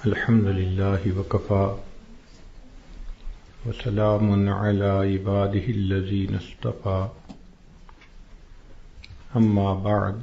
الحمد لله وكفى وسلام على عباده الذين اصطفى أما بعد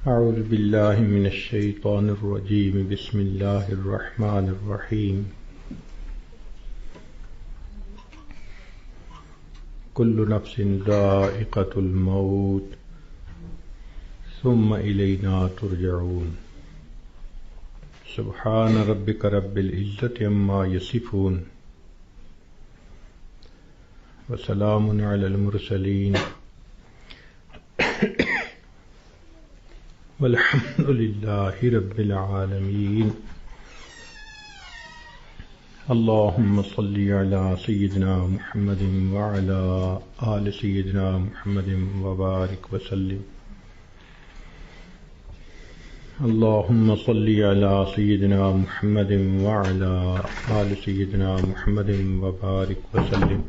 أعوذ بالله من الشيطان الرجيم بسم الله الرحمن الرحيم كل نفس ذائقة الموت ثم إلينا ترجعون سبحان ربك رب العزة عما يصفون وسلام على المرسلين والحمد لله رب العالمين اللهم صل على سيدنا محمد وعلى آل سيدنا محمد وبارك وسلم اللهم صل على سيدنا محمد وعلى آل سيدنا محمد وبارك وسلم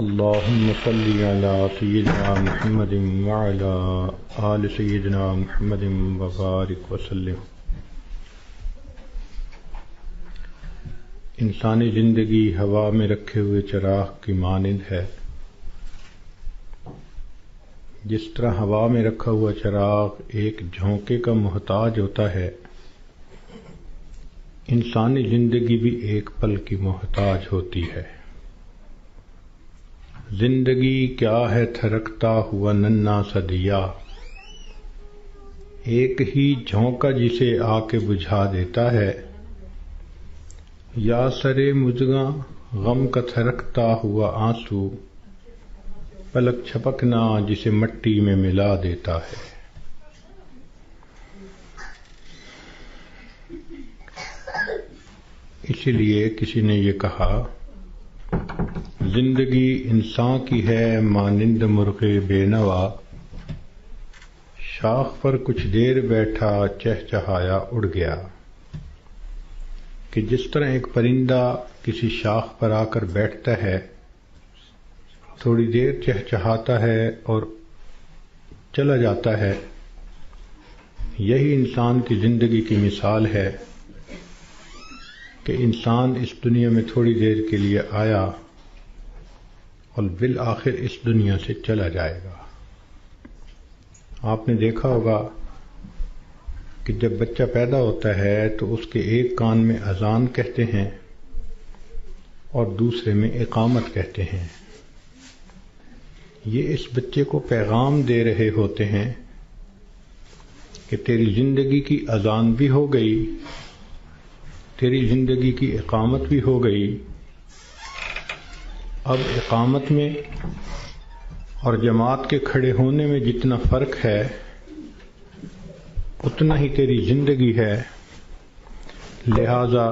اللهم صل على سيدنا محمد وعلى آل سيدنا محمد وبارك وسلم انسانی زندگی ہوا میں رکھے ہوئے چراغ کی مانند ہے۔ جس طرح ہوا میں رکھا ہوا چراغ ایک جھونکے کا محتاج ہوتا ہے، انسانی زندگی بھی ایک پل کی محتاج ہوتی ہے۔ زندگی کیا ہے تھرکتا ہوا ننھا سا دیا، ایک ہی جھونکا جسے آ کے بجھا دیتا ہے، یا سرے مژگاں غم کا تھرکتا ہوا آنسو، پلک چھپکنا جسے مٹی میں ملا دیتا ہے۔ اسی لیے کسی نے یہ کہا، زندگی انسان کی ہے مانند مرغ بے نوا، شاخ پر کچھ دیر بیٹھا چہچہایا اڑ گیا۔ کہ جس طرح ایک پرندہ کسی شاخ پر آ کر بیٹھتا ہے، تھوڑی دیر چہچہاتا ہے اور چلا جاتا ہے، یہی انسان کی زندگی کی مثال ہے کہ انسان اس دنیا میں تھوڑی دیر کے لیے آیا اور بالآخر اس دنیا سے چلا جائے گا۔ آپ نے دیکھا ہوگا کہ جب بچہ پیدا ہوتا ہے تو اس کے ایک کان میں اذان کہتے ہیں اور دوسرے میں اقامت کہتے ہیں۔ یہ اس بچے کو پیغام دے رہے ہوتے ہیں کہ تیری زندگی کی اذان بھی ہو گئی، تیری زندگی کی اقامت بھی ہو گئی، اب اقامت میں اور جماعت کے کھڑے ہونے میں جتنا فرق ہے اتنا ہی تیری زندگی ہے، لہذا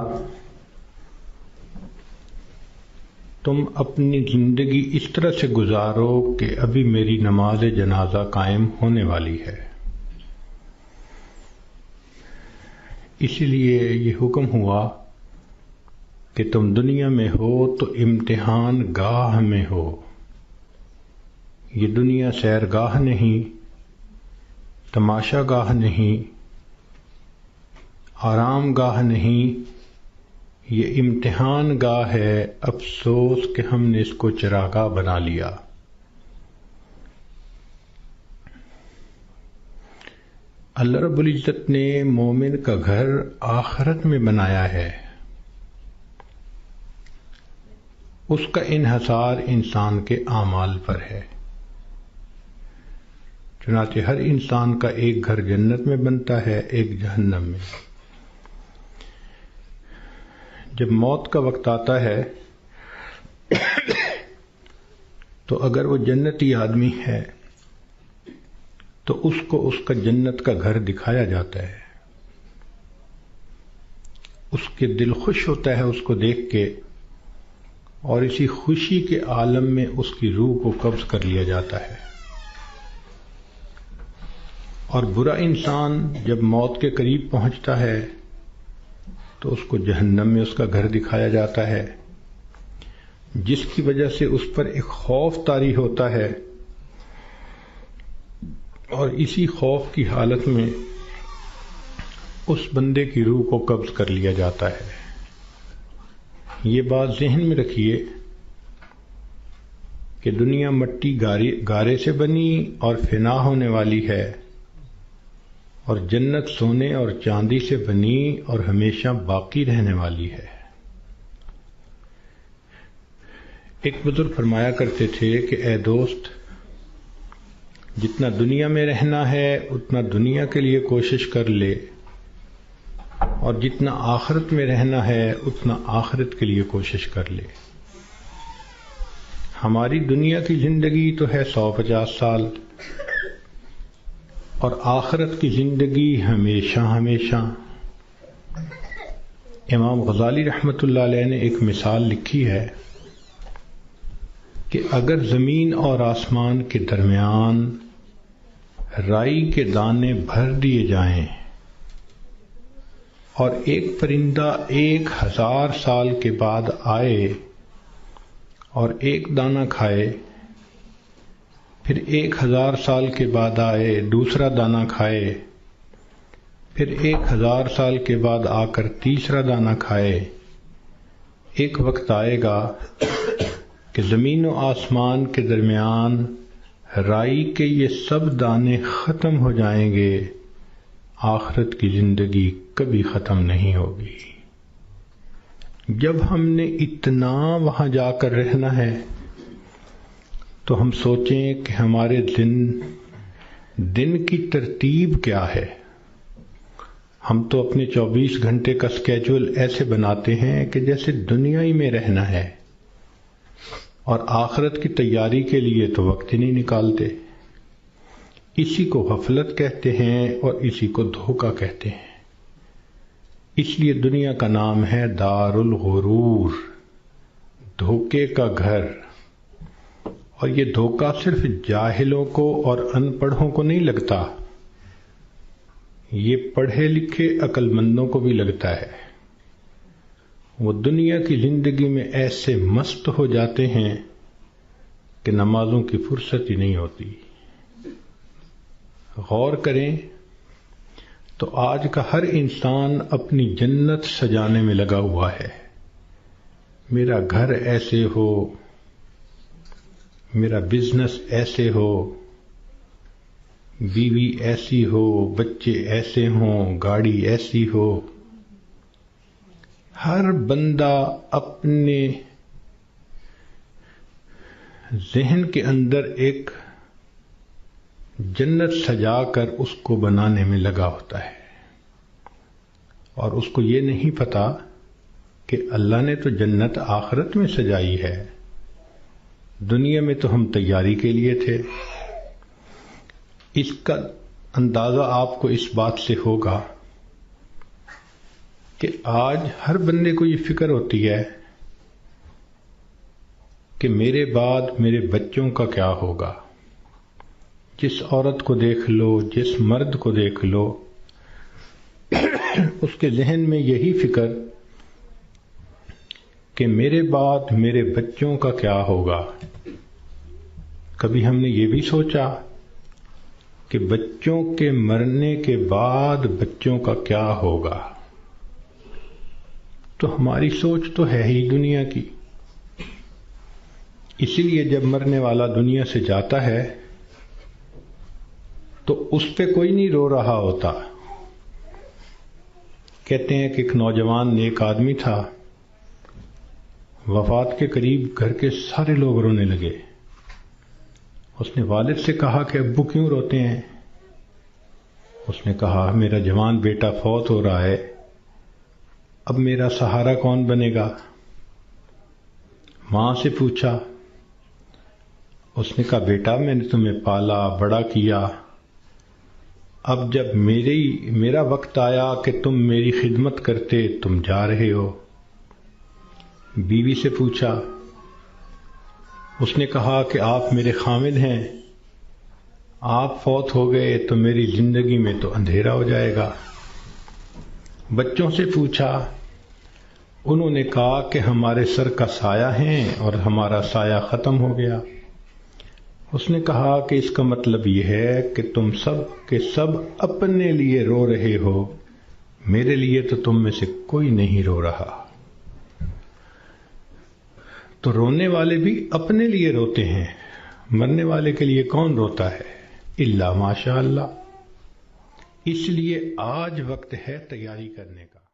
تم اپنی زندگی اس طرح سے گزارو کہ ابھی میری نماز جنازہ قائم ہونے والی ہے۔ اسی لیے یہ حکم ہوا کہ تم دنیا میں ہو تو امتحان گاہ میں ہو۔ یہ دنیا سیرگاہ نہیں، تماشا گاہ نہیں، آرام گاہ نہیں، یہ امتحان گاہ ہے۔ افسوس کہ ہم نے اس کو چراگاہ بنا لیا۔ اللہ رب العزت نے مومن کا گھر آخرت میں بنایا ہے، اس کا انحصار انسان کے اعمال پر ہے۔ چنانچہ ہر انسان کا ایک گھر جنت میں بنتا ہے، ایک جہنم میں۔ جب موت کا وقت آتا ہے تو اگر وہ جنتی آدمی ہے تو اس کو اس کا جنت کا گھر دکھایا جاتا ہے، اس کے دل خوش ہوتا ہے اس کو دیکھ کے، اور اسی خوشی کے عالم میں اس کی روح کو قبض کر لیا جاتا ہے۔ اور برا انسان جب موت کے قریب پہنچتا ہے تو اس کو جہنم میں اس کا گھر دکھایا جاتا ہے، جس کی وجہ سے اس پر ایک خوف طاری ہوتا ہے، اور اسی خوف کی حالت میں اس بندے کی روح کو قبض کر لیا جاتا ہے۔ یہ بات ذہن میں رکھیے کہ دنیا مٹی گارے سے بنی اور فنا ہونے والی ہے، اور جنت سونے اور چاندی سے بنی اور ہمیشہ باقی رہنے والی ہے۔ ایک بزرگ فرمایا کرتے تھے کہ اے دوست، جتنا دنیا میں رہنا ہے اتنا دنیا کے لیے کوشش کر لے، اور جتنا آخرت میں رہنا ہے اتنا آخرت کے لیے کوشش کر لے۔ ہماری دنیا کی زندگی تو ہے 150 سال، اور آخرت کی زندگی ہمیشہ ہمیشہ۔ امام غزالی رحمۃ اللہ علیہ نے ایک مثال لکھی ہے کہ اگر زمین اور آسمان کے درمیان رائی کے دانے بھر دیے جائیں اور ایک پرندہ 1000 سال کے بعد آئے اور ایک دانہ کھائے، پھر 1000 سال کے بعد آئے دوسرا دانہ کھائے، پھر 1000 سال کے بعد آ کر تیسرا دانہ کھائے، ایک وقت آئے گا کہ زمین و آسمان کے درمیان رائی کے یہ سب دانے ختم ہو جائیں گے، آخرت کی زندگی کبھی ختم نہیں ہوگی۔ جب ہم نے اتنا وہاں جا کر رہنا ہے تو ہم سوچیں کہ ہمارے دن کی ترتیب کیا ہے۔ ہم تو اپنے 24 گھنٹے کا سکیجول ایسے بناتے ہیں کہ جیسے دنیا ہی میں رہنا ہے، اور آخرت کی تیاری کے لیے تو وقت ہی نہیں نکالتے۔ اسی کو غفلت کہتے ہیں اور اسی کو دھوکہ کہتے ہیں۔ اس لیے دنیا کا نام ہے دار الغرور، دھوکے کا گھر۔ اور یہ دھوکہ صرف جاہلوں کو اور ان پڑھوں کو نہیں لگتا، یہ پڑھے لکھے عقل مندوں کو بھی لگتا ہے۔ وہ دنیا کی زندگی میں ایسے مست ہو جاتے ہیں کہ نمازوں کی فرصت ہی نہیں ہوتی۔ غور کریں تو آج کا ہر انسان اپنی جنت سجانے میں لگا ہوا ہے۔ میرا گھر ایسے ہو، میرا بزنس ایسے ہو، بیوی ایسی ہو، بچے ایسے ہوں، گاڑی ایسی ہو۔ ہر بندہ اپنے ذہن کے اندر ایک جنت سجا کر اس کو بنانے میں لگا ہوتا ہے، اور اس کو یہ نہیں پتا کہ اللہ نے تو جنت آخرت میں سجائی ہے، دنیا میں تو ہم تیاری کے لیے تھے۔ اس کا اندازہ آپ کو اس بات سے ہوگا کہ آج ہر بندے کو یہ فکر ہوتی ہے کہ میرے بعد میرے بچوں کا کیا ہوگا۔ جس عورت کو دیکھ لو، جس مرد کو دیکھ لو، اس کے ذہن میں یہی فکر کہ میرے بعد میرے بچوں کا کیا ہوگا۔ کبھی ہم نے یہ بھی سوچا کہ بچوں کے مرنے کے بعد بچوں کا کیا ہوگا؟ تو ہماری سوچ تو ہے ہی دنیا کی۔ اسی لیے جب مرنے والا دنیا سے جاتا ہے تو اس پہ کوئی نہیں رو رہا ہوتا۔ کہتے ہیں کہ ایک نوجوان نیک آدمی تھا، وفات کے قریب گھر کے سارے لوگ رونے لگے۔ اس نے والد سے کہا کہ ابو کیوں روتے ہیں؟ اس نے کہا میرا جوان بیٹا فوت ہو رہا ہے، اب میرا سہارا کون بنے گا؟ ماں سے پوچھا، اس نے کہا بیٹا میں نے تمہیں پالا بڑا کیا، اب جب میرا وقت آیا کہ تم میری خدمت کرتے، تم جا رہے ہو۔ بیوی سے پوچھا، اس نے کہا کہ آپ میرے خامد ہیں، آپ فوت ہو گئے تو میری زندگی میں تو اندھیرا ہو جائے گا۔ بچوں سے پوچھا، انہوں نے کہا کہ ہمارے سر کا سایہ ہیں اور ہمارا سایہ ختم ہو گیا۔ اس نے کہا کہ اس کا مطلب یہ ہے کہ تم سب کے سب اپنے لیے رو رہے ہو، میرے لیے تو تم میں سے کوئی نہیں رو رہا. تو رونے والے بھی اپنے لیے روتے ہیں، مرنے والے کے لیے کون روتا ہے؟ الا ماشاء اللہ. اس لیے آج وقت ہے تیاری کرنے کا.